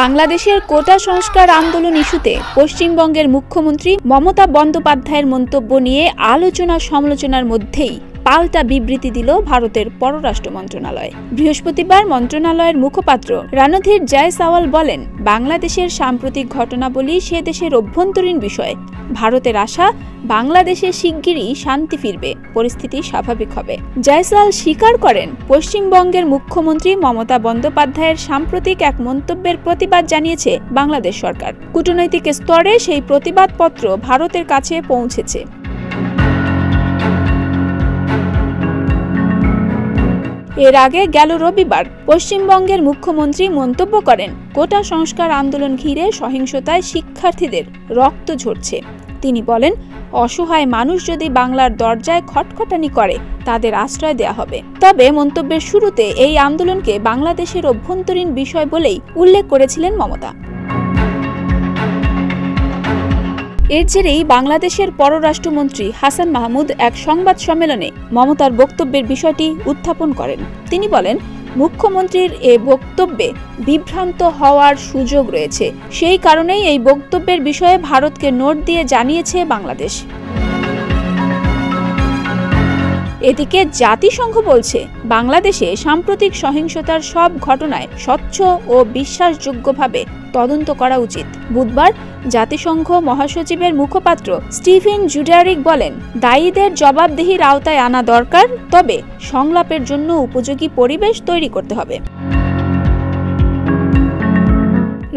বাংলাদেশের কোটা সংস্কার আন্দোলন ইস্যুতে পশ্চিমবঙ্গের মুখ্যমন্ত্রী মমতা বন্দ্যোপাধ্যায়ের মন্তব্য নিয়ে আলোচনা সমালোচনার মধ্যেই পাল্টা বিবৃতি দিল ভারতের পররাষ্ট্র মন্ত্রণালয়। বৃহস্পতিবার মন্ত্রণালয়ের মুখপাত্র রণধীর জয়সওয়াল বলেন, বাংলাদেশের সাম্প্রতিক ঘটনাবলী সে দেশের অভ্যন্তরীণ বিষয়। ভারতের আশা বাংলাদেশে শিগগিরই শান্তি ফিরবে, পরিস্থিতি স্বাভাবিক হবে। জয়সওয়াল স্বীকার করেন, পশ্চিমবঙ্গের মুখ্যমন্ত্রী মমতা বন্দ্যোপাধ্যায়ের সাম্প্রতিক এক মন্তব্যের প্রতিবাদ জানিয়েছে বাংলাদেশ সরকার। কূটনৈতিক স্তরে সেই প্রতিবাদপত্র ভারতের কাছে পৌঁছেছে। এর আগে গেল রবিবার পশ্চিমবঙ্গের মুখ্যমন্ত্রী মন্তব্য করেন, কোটা সংস্কার আন্দোলন ঘিরে সহিংসতায় শিক্ষার্থীদের রক্ত ঝরছে। তিনি বলেন, অসহায় মানুষ যদি বাংলার দরজায় খটখটানি করে তাদের আশ্রয় দেয়া হবে। তবে মন্তব্যের শুরুতে এই আন্দোলনকে বাংলাদেশের অভ্যন্তরীণ বিষয় বলেই উল্লেখ করেছিলেন মমতা। এর জেরেই বাংলাদেশের পররাষ্ট্রমন্ত্রী হাসান মাহমুদ এক সংবাদ সম্মেলনে মমতার বক্তব্যের বিষয়টি উত্থাপন করেন। তিনি বলেন, মুখ্যমন্ত্রীর এ বক্তব্যে বিভ্রান্ত হওয়ার সুযোগ রয়েছে। সেই কারণেই এই বক্তব্যের বিষয়ে ভারতকে নোট দিয়ে জানিয়েছে বাংলাদেশ। এদিকে জাতিসংঘ বলছে, বাংলাদেশে সাম্প্রতিক সহিংসতার সব ঘটনায় স্বচ্ছ ও বিশ্বাসযোগ্যভাবে তদন্ত করা উচিত। বুধবার জাতিসংঘ মহাসচিবের মুখপাত্র স্টিফেন ডুজারিক বলেন, দায়ীদের জবাবদিহির আওতায় আনা দরকার, তবে সংলাপের জন্য উপযোগী পরিবেশ তৈরি করতে হবে।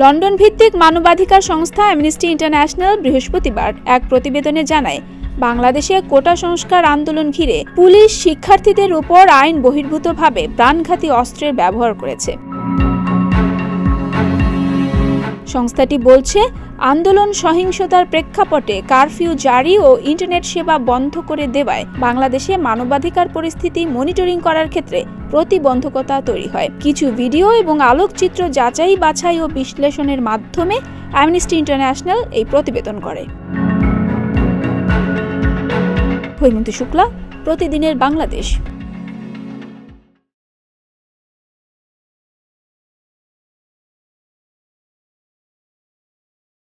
লন্ডন ভিত্তিক মানবাধিকার সংস্থা অ্যামনেস্টি ইন্টারন্যাশনাল বৃহস্পতিবার এক প্রতিবেদনে জানায়, বাংলাদেশে কোটা সংস্কার আন্দোলন ঘিরে পুলিশ শিক্ষার্থীদের উপর আইন বহির্ভূতভাবে প্রাণঘাতী অস্ত্রের ব্যবহার করেছে। সংস্থাটি বলছে, আন্দোলন সহিংসতার প্রেক্ষাপটে কারফিউ জারি ও ইন্টারনেট সেবা বন্ধ করে দেওয়ায় বাংলাদেশে মানবাধিকার পরিস্থিতি মনিটরিং করার ক্ষেত্রে প্রতিবন্ধকতা তৈরি হয়। কিছু ভিডিও এবং আলোকচিত্র যাচাই বাছাই ও বিশ্লেষণের মাধ্যমে অ্যামনেস্টি ইন্টারন্যাশনাল এই প্রতিবেদন করে। হৈমন্তী শুক্লা, প্রতিদিনের বাংলাদেশ।